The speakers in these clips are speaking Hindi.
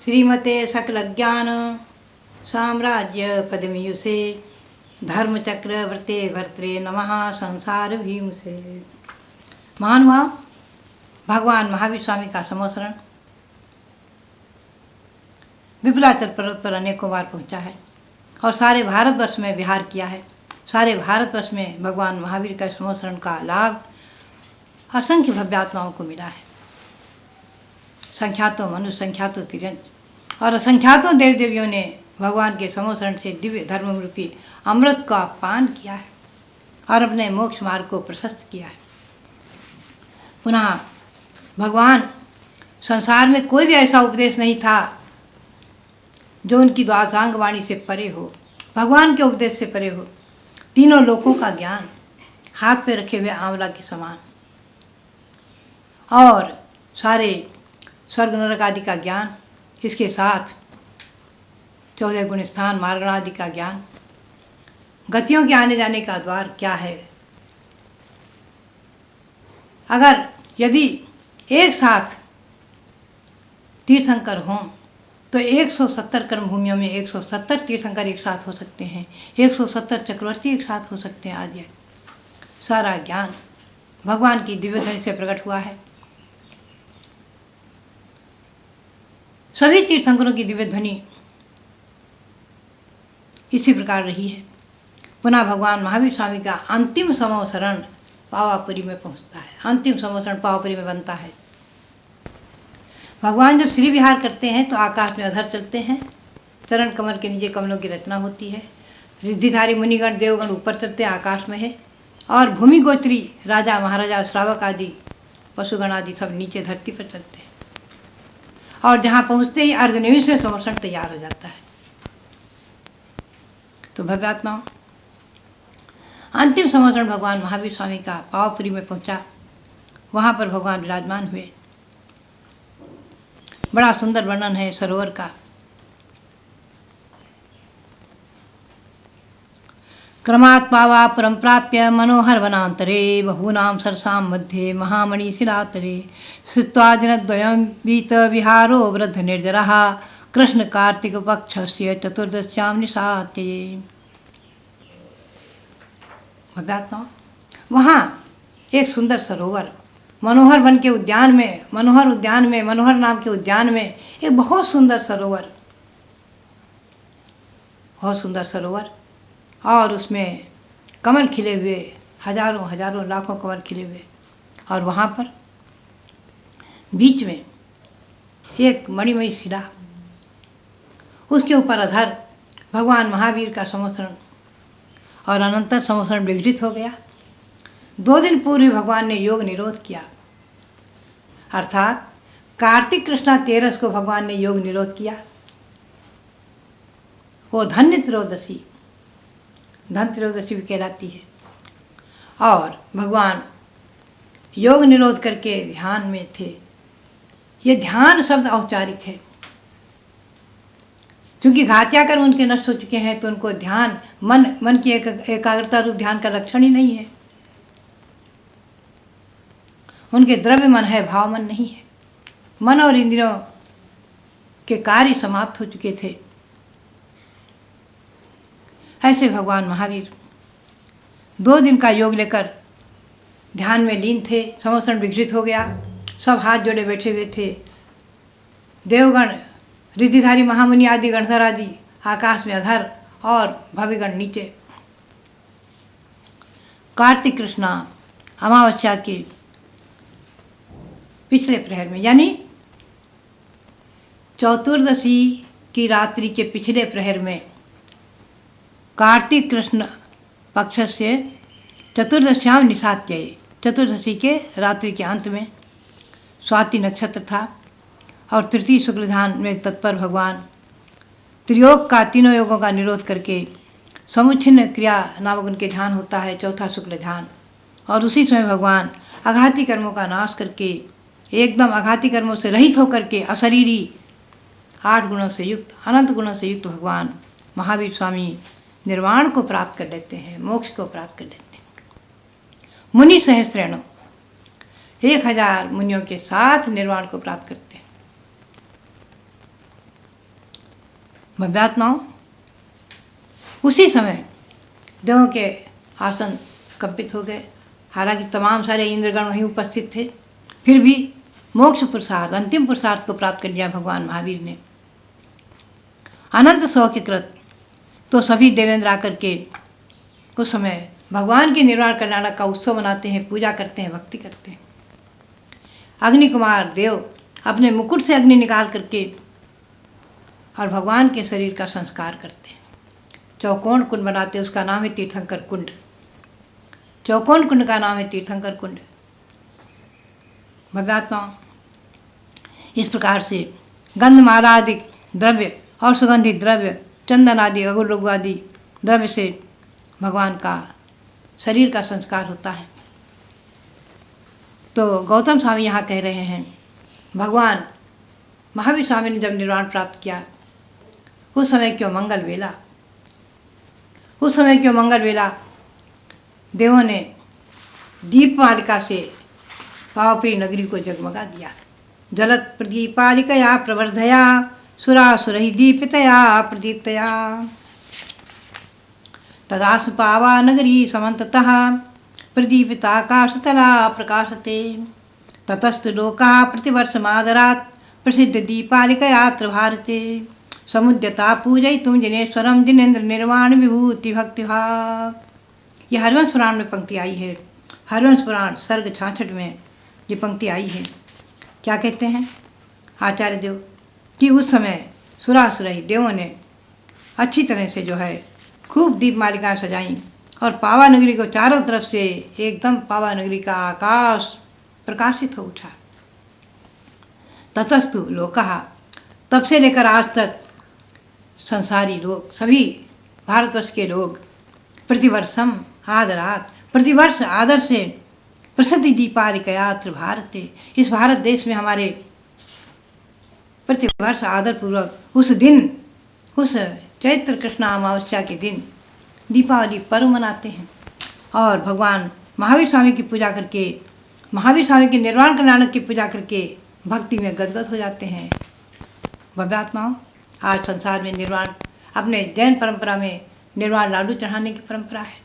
श्रीमते सकलज्ञान साम्राज्य पदमीयुषे धर्मचक्र व्रते भर्त्रे नमः संसार भीमुषे। महानुभाव, भगवान महावीर स्वामी का संवत्सरण विपुलाचल पर्वत पर अनेकों बार पहुंचा है और सारे भारतवर्ष में विहार किया है। सारे भारतवर्ष में भगवान महावीर का संवत्सरण का लाभ असंख्य भव्यात्माओं को मिला है। संख्यातों मनुष्य, संख्यातों तिरंज और असंख्यातों देव देवियों ने भगवान के संवत्सरण से दिव्य धर्म रूपी अमृत का पान किया है और अपने मोक्ष मार्ग को प्रशस्त किया है। पुनः भगवान संसार में कोई भी ऐसा उपदेश नहीं था जो उनकी द्वादशांग वाणी से परे हो, भगवान के उपदेश से परे हो। तीनों लोकों का ज्ञान हाथ पे रखे हुए आंवला के समान और सारे स्वर्ग नरक आदि का ज्ञान, इसके साथ 14 गुण स्थान मार्गण आदि का ज्ञान, गतियों के आने जाने का द्वार क्या है। अगर यदि एक साथ तीर्थंकर हों तो 170 कर्म भूमियों में 170 तीर्थंकर एक साथ हो सकते हैं, 170 चक्रवर्ती एक साथ हो सकते हैं आदि। सारा ज्ञान भगवान की दिव्य ध्वनि से प्रकट हुआ है। सभी तीर्थंकरों की दिव्य ध्वनि इसी प्रकार रही है। पुनः भगवान महावीर स्वामी का अंतिम संवत्सरण पावापुरी में पहुंचता है, अंतिम संवत्सरण पावापुरी में बनता है। भगवान जब श्री विहार करते हैं तो आकाश में अधर चलते हैं, चरण कमल के नीचे कमलों की रचना होती है। रिद्धिधारी मुनिगण देवगण ऊपर चलते आकाश में है और भूमि गोत्री राजा महाराजा श्रावक आदि पशुगण आदि सब नीचे धरती पर चलते हैं और जहाँ पहुँचते ही अर्धनिमिष में संवत्सरण तैयार हो जाता है। तो भव्यात्मा अंतिम संवत्सरण भगवान महावीर स्वामी का पावापुरी में पहुँचा। वहाँ पर भगवान विराजमान हुए। बड़ा सुंदर वर्णन है सरोवर का। क्रमात् पावापुरं प्राप्य मनोहर वनांतरे बहूनां सरसां मध्ये महामणि शिलातरे स्थित्वा दिनद्वयं वीत विहारो वृद्ध निर्जरः कृष्ण कार्तिक पक्षस्य चतुर्दश्यां निशाते। भव्यात्मा, वहाँ एक सुंदर सरोवर मनोहर वन के उद्यान में, मनोहर नाम के उद्यान में एक बहुत सुंदर सरोवर और उसमें कमल खिले हुए, हजारों हजारों लाखों कमल खिले हुए और वहाँ पर बीच में एक मणिमयी शिला, उसके ऊपर अधर भगवान महावीर का संवत्सरण और अनंतर संवत्सरण विघटित हो गया। 2 दिन पूर्व भगवान ने योग निरोध किया, अर्थात कार्तिक कृष्णा 13 को भगवान ने योग निरोध किया। वो धन त्रयोदशी भी कहलाती है और भगवान योग निरोध करके ध्यान में थे। ये ध्यान शब्द औपचारिक है क्योंकि घात्या कर्म उनके नष्ट हो चुके हैं, तो उनको ध्यान मन की एकाग्रता रूप ध्यान का लक्षण ही नहीं है। उनके द्रव्य मन है, भाव मन नहीं है। मन और इंद्रियों के कार्य समाप्त हो चुके थे। ऐसे भगवान महावीर 2 दिन का योग लेकर ध्यान में लीन थे। संवत्सरण विघटित हो गया, सब हाथ जोड़े बैठे हुए थे। देवगण, रिद्धिधारी महामुनि आदि, गणधर आदि आकाश में अधर और भव्यगण नीचे। कार्तिक कृष्णा अमावस्या के पिछले प्रहर में, यानी चतुर्दशी की रात्रि के पिछले प्रहर में कार्तिक कृष्ण पक्ष से चतुर्दश्याम निशात्य, चतुर्दशी के रात्रि के अंत में स्वाति नक्षत्र था और तृतीय शुक्ल ध्यान में तत्पर भगवान त्रियोग का, तीनों योगों का निरोध करके समुच्छिन्न क्रिया नामक उनके ध्यान होता है, चौथा शुक्ल ध्यान। और उसी समय भगवान आघाती कर्मों का नाश करके, एकदम आघाती कर्मों से रहित होकर के अशरीरी 8 गुणों से युक्त, अनंत गुणों से युक्त भगवान महावीर स्वामी निर्वाण को प्राप्त कर लेते हैं, मोक्ष को प्राप्त कर लेते हैं। मुनि सहस्रेणों 1000 मुनियों के साथ निर्वाण को प्राप्त करते हैं। भव्यात्माओं, उसी समय देवों के आसन कंपित हो गए। हालांकि तमाम सारे इंद्रगण वहीं उपस्थित थे, फिर भी मोक्ष पुरुषार्थ, अंतिम पुरुषार्थ को प्राप्त कर लिया भगवान महावीर ने। अनंत सौख्यकृत, तो सभी देवेंद्र आकर के उस समय भगवान के निर्वाण कल्याण का उत्सव मनाते हैं, पूजा करते हैं, भक्ति करते हैं। अग्नि कुमार देव अपने मुकुट से अग्नि निकाल करके और भगवान के शरीर का संस्कार करते हैं। चौकोन कुंड बनाते, उसका नाम है तीर्थंकर कुंड। चौकोन कुंड का नाम है तीर्थंकर कुंड। भव्यात्माओं, इस प्रकार से गंधमाला आदि द्रव्य और सुगंधित द्रव्य, चंदन आदि, अगुर लघु आदि द्रव्य से भगवान का शरीर का संस्कार होता है। तो गौतम स्वामी यहाँ कह रहे हैं, भगवान महावीर स्वामी ने जब निर्वाण प्राप्त किया, उस समय क्यों मंगल वेला, उस समय क्यों मंगल वेला देवों ने दीपमालिका से पावप्रिय नगरी को जगमगा दिया। ज्वलत प्रदीपालिकया प्रवर्धया सुरासुरहि दीपितया प्रदीप्तया तदासु पावा नगरी समन्ततः प्रदीपिताकाशतला प्रकाशते। ततस्तु लोकाः प्रतिवर्षमादरात् प्रसिद्ध दीपालिकयात्र भारते समुद्यता पूजयितुं जिनेश्वरं जिनेन्द्र निर्वाण विभूति भक्तिभाग। यह हरिवंश पुराण में पंक्ति आई है। हरिवंश पुराण सर्ग 66 में ये पंक्ति आई है। क्या कहते हैं आचार्य देव कि उस समय सुरासुरहि देवों ने अच्छी तरह से जो है खूब दीपमालिकाएं सजाईं और पावा नगरी को चारों तरफ से एकदम पावा नगरी का आकाश प्रकाशित हो उठा। ततस्तु लोकः, तब से लेकर आज तक संसारी लोग, सभी भारतवर्ष के लोग प्रतिवर्षम आदरात, प्रतिवर्ष आदर से प्रसिद्ध दीपालिकयात्र भारते, इस भारत देश में हमारे प्रतिवर्ष आदर पूर्वक उस दिन, उस चैत्र कृष्ण अमावस्या के दिन दीपावली पर्व मनाते हैं और भगवान महावीर स्वामी की पूजा करके, महावीर स्वामी के निर्वाण कल्याण की पूजा करके भक्ति में गदगद हो जाते हैं। भव्यात्माओं, आज संसार में निर्वाण, अपने जैन परंपरा में निर्वाण लाडू चढ़ाने की परंपरा है।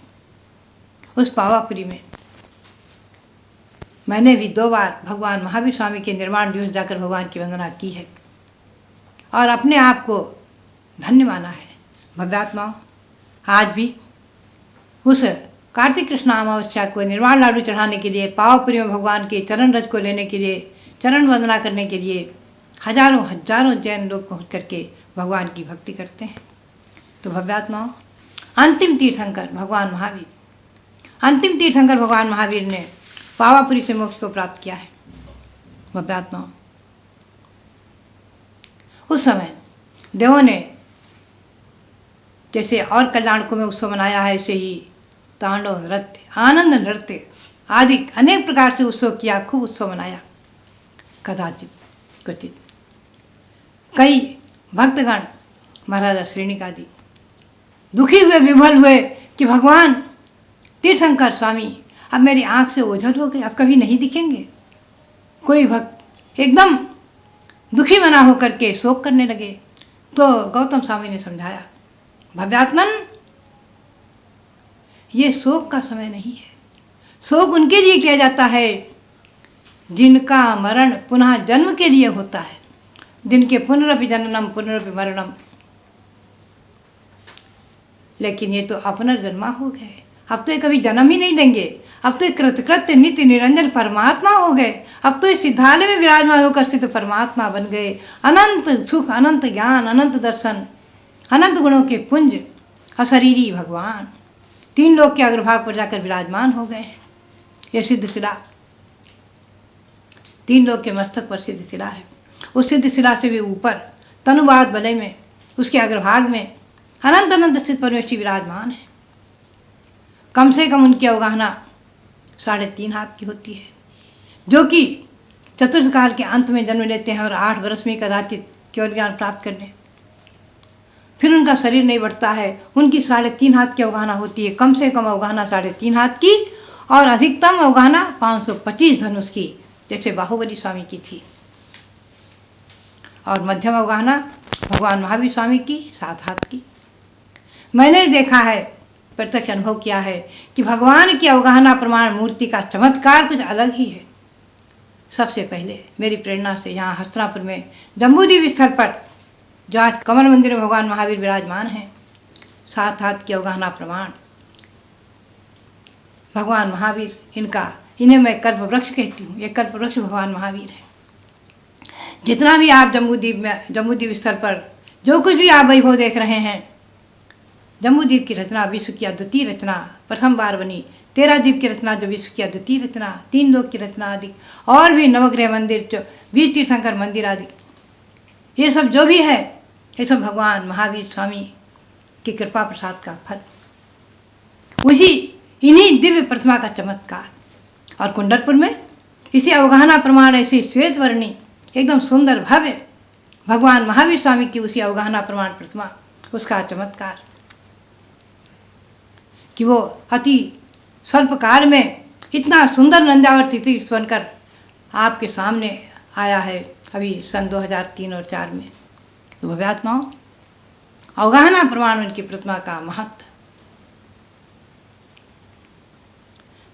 उस पावापुरी में मैंने भी 2 बार भगवान महावीर स्वामी के निर्वाण दिवस जाकर भगवान की वंदना की है और अपने आप को धन्य माना है। भव्यात्माओं, आज भी उस कार्तिक कृष्ण अमावस्या को निर्वाण लाडू चढ़ाने के लिए, पावापुरी में भगवान के चरण रज को लेने के लिए, चरण वंदना करने के लिए हजारों हजारों जैन लोग पहुँच करके भगवान की भक्ति करते हैं। तो भव्यात्माओं, अंतिम तीर्थंकर भगवान महावीर, अंतिम तीर्थंकर भगवान महावीर ने पावापुरी से मोक्ष को प्राप्त किया है। भव्यात्माओं, उस समय देवों ने जैसे और कल्याणकों में उत्सव मनाया है, ऐसे ही तांडव नृत्य, आनंद नृत्य आदि अनेक प्रकार से उत्सव किया, खूब उत्सव मनाया। कदाचित क्वचित कई भक्तगण महाराजा श्रेणिक आदि दुखी हुए, विभल हुए कि भगवान तीर्थंकर स्वामी अब मेरी आंख से ओझल हो गए, अब कभी नहीं दिखेंगे। कोई भक्त एकदम दुखी मना होकर के शोक करने लगे। तो गौतम स्वामी ने समझाया, भव्यात्मन, ये शोक का समय नहीं है। शोक उनके लिए किया जाता है जिनका मरण पुनः जन्म के लिए होता है, जिनके पुनरपि जननम पुनरपि मरणम। लेकिन ये तो अपनर्जन्मा हो गए, अब तो ये कभी जन्म ही नहीं लेंगे। अब तो ये कृतकृत्य नित्य निरंजन परमात्मा हो गए। अब तो इस सिद्धालय में विराजमान होकर सिद्ध परमात्मा बन गए। अनंत सुख, अनंत ज्ञान, अनंत दर्शन, अनंत गुणों के पुंज, अशरीरी भगवान 3 लोक के अग्रभाग पर जाकर विराजमान हो गए। ये सिद्ध शिला 3 लोक के मस्तक पर सिद्ध शिला है। उस सिद्ध शिला से भी ऊपर तनुवाद वलय में, उसके अग्रभाग में अनंत अनंत स्थित परमेश्वरी विराजमान है। कम से कम उनकी अवगाहना 3.5 हाथ की होती है, जो कि चतुर्थ काल के अंत में जन्म लेते हैं और 8 वर्ष में कदाचित केवल ज्ञान प्राप्त कर लें। फिर उनका शरीर नहीं बढ़ता है। उनकी 3.5 हाथ की अवगाहना होती है, कम से कम अवगाहना 3.5 हाथ की और अधिकतम अवगाहना 525 धनुष की, जैसे बाहुबली स्वामी की थी। और मध्यम अवगाहना भगवान महावीर स्वामी की 7 हाथ की। मैंने देखा है, प्रत्यक्ष अनुभव किया है कि भगवान की अवगाहना प्रमाण मूर्ति का चमत्कार कुछ अलग ही है। सबसे पहले मेरी प्रेरणा से यहाँ हस्तिनापुर में जम्बूद्वीप स्थल पर जो आज कमल मंदिर में भगवान महावीर विराजमान हैं, 7 हाथ की अवगाहना प्रमाण भगवान महावीर, इन्हें मैं कल्प वृक्ष कहती हूँ। ये कल्प वृक्ष भगवान महावीर है। जितना भी आप जम्बूद्वीप स्थल पर जो कुछ भी आप वैभव देख रहे हैं, जम्बूद्वीप की रचना विश्व की अद्वितीय रचना प्रथम बार बनी। 13 द्वीप की रचना जो विश्व की अद्वितीय रचना, 3 लोक की रचना आदि, और भी नवग्रह मंदिर, जो 20 तीर्थंकर मंदिर आदि, ये सब जो भी है, ये सब भगवान महावीर स्वामी की कृपा प्रसाद का फल, इन्हीं दिव्य प्रतिमा का चमत्कार। और कुंडलपुर में इसी अवगाहना प्रमाण ऐसी श्वेत वर्णी एकदम सुंदर भव्य भगवान महावीर स्वामी की उसी अवगाहना प्रमाण प्रतिमा, उसका चमत्कार कि वो अति स्वल्प काल में इतना सुंदर नंदावर तीर्थ बनकर आपके सामने आया है अभी सन 2003 और 4 में। तो भव्यात्माओं, अवगाहना प्रमाण उनकी प्रतिमा का महत्व।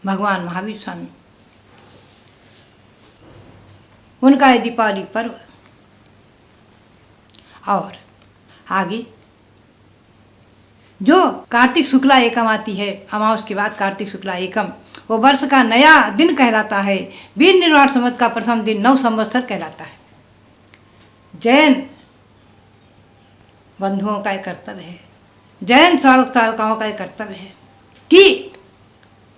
भगवान महावीर स्वामी, उनका है दीपावली पर्व। और आगे जो कार्तिक शुक्ला एकम आती है, अमावस के बाद कार्तिक शुक्ला एकम, वो वर्ष का नया दिन कहलाता है। वीर निर्वाण संवत का प्रथम दिन 9 संवत्सर कहलाता है। जैन बंधुओं का एक कर्तव्य है, जैन श्रावक श्रावकाओं का एक कर्तव्य है कि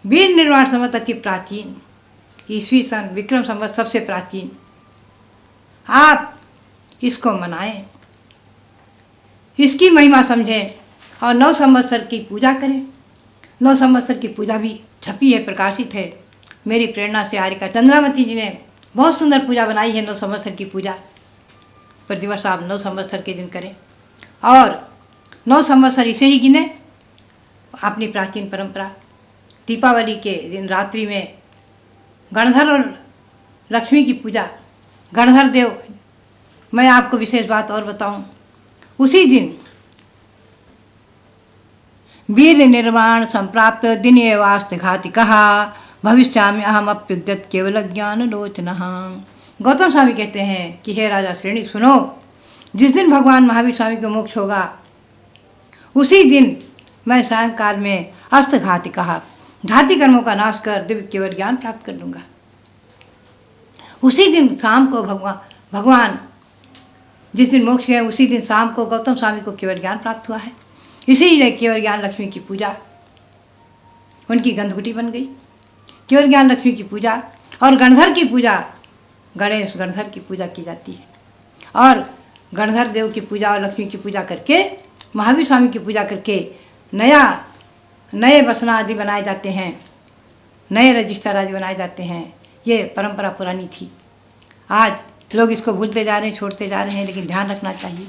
वीर निर्वाण संवत अति प्राचीन, ईस्वी सन विक्रम संवत सबसे प्राचीन, आप इसको मनाएं, इसकी महिमा समझें और 9 संवत्सर की पूजा करें। 9 संवत्सर की पूजा भी छपी है, प्रकाशित है। मेरी प्रेरणा से आर्यका चंद्रावती जी ने बहुत सुंदर पूजा बनाई है। 9 संवत्सर की पूजा प्रतिवर्ष आप 9 संवत्सर के दिन करें और 9 संवत्सर इसे ही गिने। अपनी प्राचीन परंपरा, दीपावली के दिन रात्रि में गणधर और लक्ष्मी की पूजा, गणधर देव, मैं आपको विशेष बात और बताऊं, उसी दिन वीर निर्वाण संप्राप्त दिन एवास्त घातिकः भविष्यामि अहम अप्युद्यत केवल ज्ञान लोचनः। गौतम स्वामी कहते हैं कि हे राजा श्रेणिक सुनो, जिस दिन भगवान महावीर स्वामी को मोक्ष होगा उसी दिन मैं सायंकाल में अस्त घातिकः, घाती कर्मों का नाश कर दिव्य केवल ज्ञान प्राप्त कर लूँगा। उसी दिन शाम को भगवान जिस दिन मोक्ष गए, उसी दिन शाम को गौतम स्वामी को केवल ज्ञान प्राप्त हुआ है। इसीलिए केवल ज्ञान लक्ष्मी की पूजा उनकी गंधकुटी बन गई। केवल ज्ञान लक्ष्मी की पूजा और गणधर की पूजा, गणेश गणधर की पूजा की जाती है। और गणधर देव की पूजा और लक्ष्मी की पूजा करके, महावीर स्वामी की पूजा करके नए बसना आदि बनाए जाते हैं, नए रजिस्टर आदि बनाए जाते हैं। ये परंपरा पुरानी थी। आज लोग इसको भूलते जा रहे हैं, छोड़ते जा रहे हैं, लेकिन ध्यान रखना चाहिए।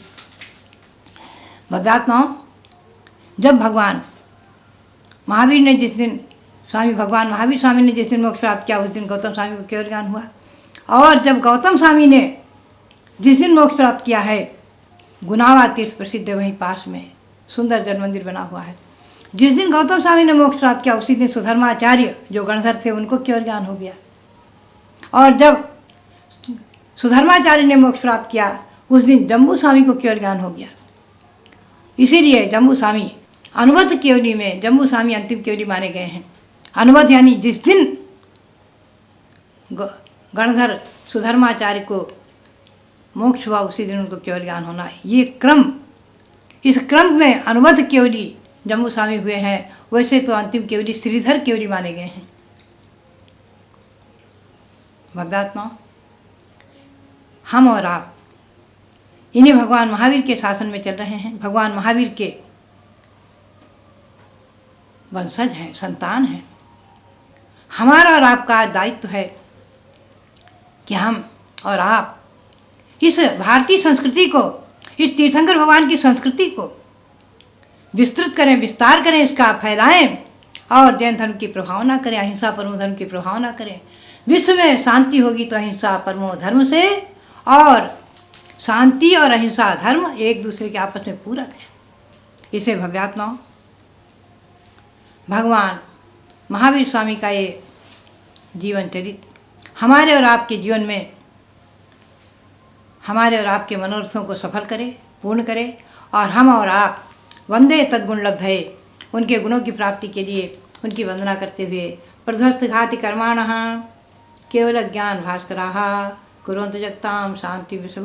भव्यात्माओं, जब भगवान महावीर ने जिस दिन भगवान महावीर स्वामी ने जिस दिन मोक्ष प्राप्त किया, उस दिन गौतम स्वामी को केवल ज्ञान हुआ। और जब गौतम स्वामी ने जिस दिन मोक्ष प्राप्त किया है, गुनावा तीर्थ प्रसिद्ध है, वहीं पास में सुंदर जल मंदिर बना हुआ है। जिस दिन गौतम स्वामी ने मोक्ष प्राप्त किया, उसी दिन सुधर्माचार्य जो गणधर थे उनको केवल ज्ञान हो गया। और जब सुधर्माचार्य ने मोक्ष प्राप्त किया, उस दिन जम्बू स्वामी को केवल ज्ञान हो गया। इसीलिए जम्बू स्वामी अनुबद्ध केवली में जम्बू स्वामी अंतिम केवली माने गए हैं। अनुबद्ध यानी जिस दिन गणधर सुधर्माचार्य को मोक्ष हुआ, उसी दिन उनको केवल ज्ञान होना है। ये क्रम, इस क्रम में अनुबद्ध केवली जम्बू स्वामी हुए हैं। वैसे तो अंतिम केवली श्रीधर केवली माने गए हैं। भव्यात्मा, हम और आप इन्हें भगवान महावीर के शासन में चल रहे हैं। भगवान महावीर के वंशज हैं, संतान हैं। हमारा और आपका दायित्व है कि हम और आप इस भारतीय संस्कृति को, इस तीर्थंकर भगवान की संस्कृति को विस्तृत करें, विस्तार करें, इसका फैलाएं और जैन धर्म की प्रभावना करें, अहिंसा परमो धर्म की प्रभावना करें। विश्व में शांति होगी तो अहिंसा परमो धर्म से, और शांति और अहिंसा धर्म एक दूसरे के आपस में पूरक हैं। इसे भव्यात्माओं, भगवान महावीर स्वामी का ये जीवन चरित्र हमारे और आपके जीवन में हमारे और आपके मनोरथों को सफल करे, पूर्ण करे, और हम और आप वंदे तद्गुण लब्धये, उनके गुणों की प्राप्ति के लिए उनकी वंदना करते हुए प्रध्वस्त घाति कर्माणः केवल ज्ञान भास्कराः कुर्वन्तु जगतां शांति विषम